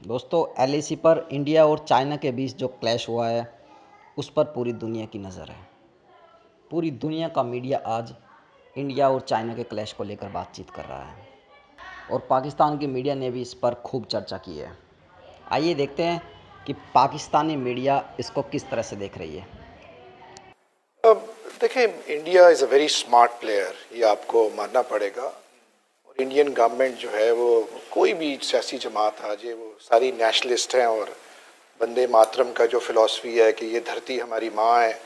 दोस्तों, एलएसी पर इंडिया और चाइना के बीच जो क्लैश हुआ है उस पर पूरी दुनिया की नज़र है। पूरी दुनिया का मीडिया आज इंडिया और चाइना के क्लैश को लेकर बातचीत कर रहा है और पाकिस्तान की मीडिया ने भी इस पर खूब चर्चा की है। आइए देखते हैं कि पाकिस्तानी मीडिया इसको किस तरह से देख रही है। अब देखिए, India is a very smart player, ये आपको मानना पड़ेगा। और इंडियन गवर्नमेंट जो है वो कोई भी सियासी जमात आ जाए, वो सारी नेशनलिस्ट हैं और वंदे मातरम का जो फिलॉसफी है कि ये धरती हमारी माँ है,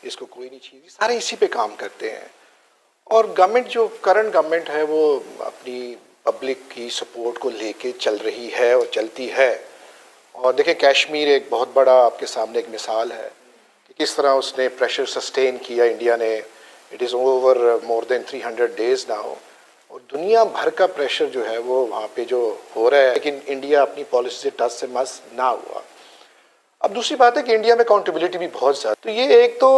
इसको कोई नहीं छीनती, सारे इसी पे काम करते हैं। और गवर्नमेंट जो करंट गवर्नमेंट है वो अपनी पब्लिक की सपोर्ट को लेके चल रही है और चलती है। और देखिए, कश्मीर एक बहुत बड़ा आपके सामने एक मिसाल है कि किस तरह उसने प्रेशर सस्टेन किया इंडिया ने। It is over more than 300 days now, और दुनिया भर का प्रेशर जो है वो वहाँ पे जो हो रहा है, लेकिन इंडिया अपनी पॉलिसी से टस से मस ना हुआ। अब दूसरी बात है कि इंडिया में अकाउंटेबिलिटी भी बहुत ज़्यादा, तो ये एक तो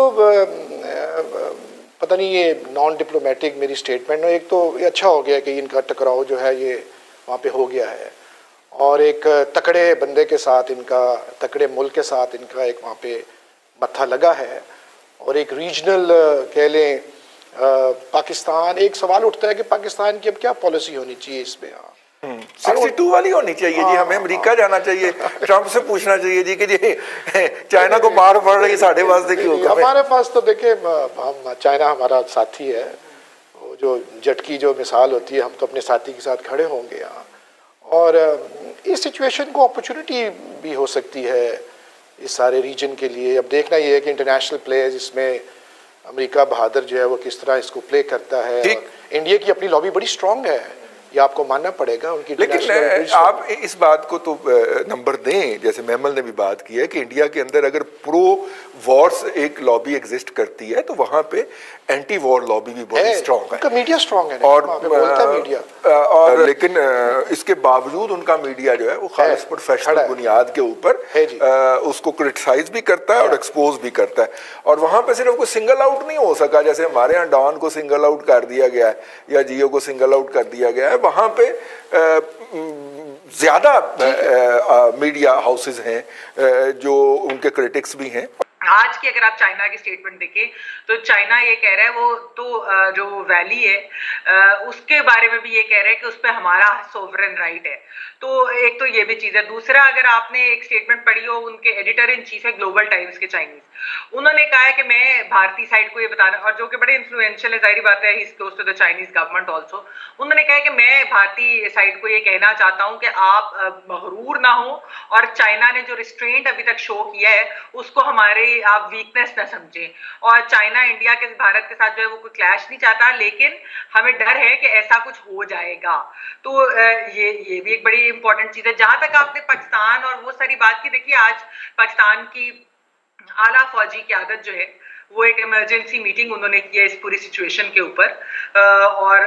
पता नहीं, ये नॉन डिप्लोमेटिक मेरी स्टेटमेंट है। एक तो ये अच्छा हो गया कि इनका टकराव जो है ये वहाँ पे हो गया है, और एक तकड़े बंदे के साथ इनका, तकड़े मुल्क के साथ इनका एक वहाँ पे मत्था लगा है। और एक रीजनल कह लें पाकिस्तान, एक सवाल उठता है कि पाकिस्तान की अब क्या पॉलिसी होनी चाहिए इसमें। 62 वाली होनी चाहिए जी, हमें अमेरिका जाना चाहिए, ट्रंप से पूछना चाहिए जी कि जी चाइना को मार पड़ रही, साढ़े वास्ते क्यों होगा। हमारे पास तो देखिए, हम चाइना हमारा साथी है, वो जो झटकी जो मिसाल होती है, हम तो अपने साथी के साथ खड़े होंगे यहाँ। और इस सिचुएशन को अपॉर्चुनिटी भी हो सकती है इस सारे रीजन के लिए। अब देखना ये है कि इंटरनेशनल प्लेयर्स इसमें, अमेरिका बहादुर जो है वो किस तरह इसको प्ले करता है। इंडिया की अपनी लॉबी बड़ी स्ट्रांग है, ये आपको मानना पड़ेगा उनकी। लेकिन आप इस बात को तो नंबर दें, जैसे मेमल ने भी बात की है कि इंडिया के अंदर अगर प्रो वॉर्स एक लॉबी एग्जिस्ट करती है तो वहां पे एंटी वॉर लॉबी भी बहुत स्ट्रांग है, मीडिया स्ट्रांग है और बोलता है मीडिया। और लेकिन इसके बावजूद उनका मीडिया जो है वो खास प्रोफेशनल बुनियाद के ऊपर उसको क्रिटिसाइज भी करता है और एक्सपोज भी करता है। और वहां पे सिर्फ कोई सिंगल आउट नहीं हो सका, जैसे हमारे यहाँ डॉन को सिंगल आउट कर दिया गया है या जियो को सिंगल आउट कर दिया गया है, वहां पे ज्यादा मीडिया हाउसेस हैं जो उनके क्रिटिक्स भी हैं। आज की अगर आप चाइना की स्टेटमेंट देखें तो चाइना ये कह रहा है, वो तो जो वैली है उसके बारे में भी ये कह रहा है कि उस पर हमारा सोवरेन राइट है। तो एक तो ये भी चीज़ है। दूसरा, अगर आपने एक स्टेटमेंट पढ़ी हो, उनके एडिटर इन चीफ है ग्लोबल टाइम्स के चाइनीज, उन्होंने कहा है कि मैं भारतीय साइड को ये बताना, और जो कि बड़े इन्फ्लुएंशियल है, जाहिर बात है, he is close to the Chinese government also. उन्होंने कहा है कि मैं भारतीय साइड को ये कहना चाहता हूँ कि आप मगरूर ना हो, और चाइना ने जो रिस्ट्रेंट अभी तक शो किया है उसको हमारे आप वीकनेस ना समझें। और चाइना इंडिया के, भारत के साथ जो है वो कोई क्लैश नहीं चाहता, लेकिन हमें डर है कि ऐसा कुछ हो जाएगा। तो ये भी एक बड़ी इंपॉर्टेंट चीज है। जहां तक आपने पाकिस्तान और वो सारी बात की, देखिए आज पाकिस्तान की आला फौजी क़यादत जो है वो एक इमरजेंसी मीटिंग उन्होंने की है इस पूरी सिचुएशन के ऊपर। और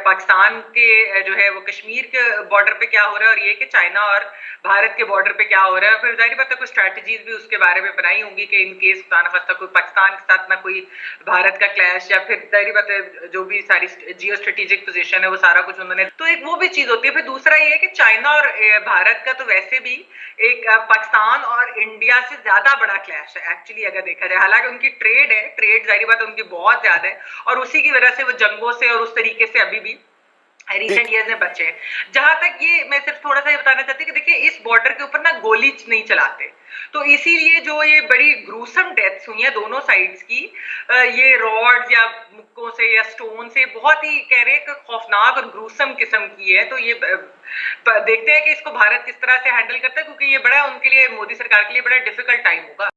पाकिस्तान के जो है वो कश्मीर के बॉर्डर पे क्या हो रहा है, और ये कि चाइना और भारत के बॉर्डर पे क्या हो रहा है। फिर जाहिर बात है कुछ स्ट्रैटेजीज भी उसके बारे में बनाई होंगी कि इन केस खुदा न खास्ता कोई पाकिस्तान के साथ ना कोई भारत का क्लैश, या फिर जाहिर बात है जो भी सारी जियो स्ट्रेटेजिक पोजीशन है वो सारा कुछ उन्होंने, तो एक वो भी चीज होती है। फिर दूसरा ये है कि चाइना और भारत का तो वैसे भी एक पाकिस्तान और इंडिया से ज्यादा बड़ा क्लैश है एक्चुअली अगर देखा जाए। हालांकि उनकी ट्रेड है, ट्रेड जाहिर बात है उनकी बहुत ज्यादा है, और उसी की वजह से वो जंगों से और उस तरीके से अभी भी रिसेंट ईयर्स में बचे हैं। जहां तक ये मैं सिर्फ थोड़ा सा ये बताना चाहती हूँ कि देखिए इस बॉर्डर के ऊपर ना गोली नहीं चलाते, तो इसीलिए जो ये बड़ी ग्रूसम डेथ्स हुई हैं दोनों साइड्स की, ये रॉड्स या मुक्कों से या स्टोन से, बहुत ही कह रहे हैं कि खौफनाक और ग्रूसम किस्म की है। तो ये देखते हैं कि इसको भारत किस तरह से हैंडल करता है, क्योंकि ये बड़ा उनके लिए, मोदी सरकार के लिए बड़ा डिफिकल्ट टाइम होगा।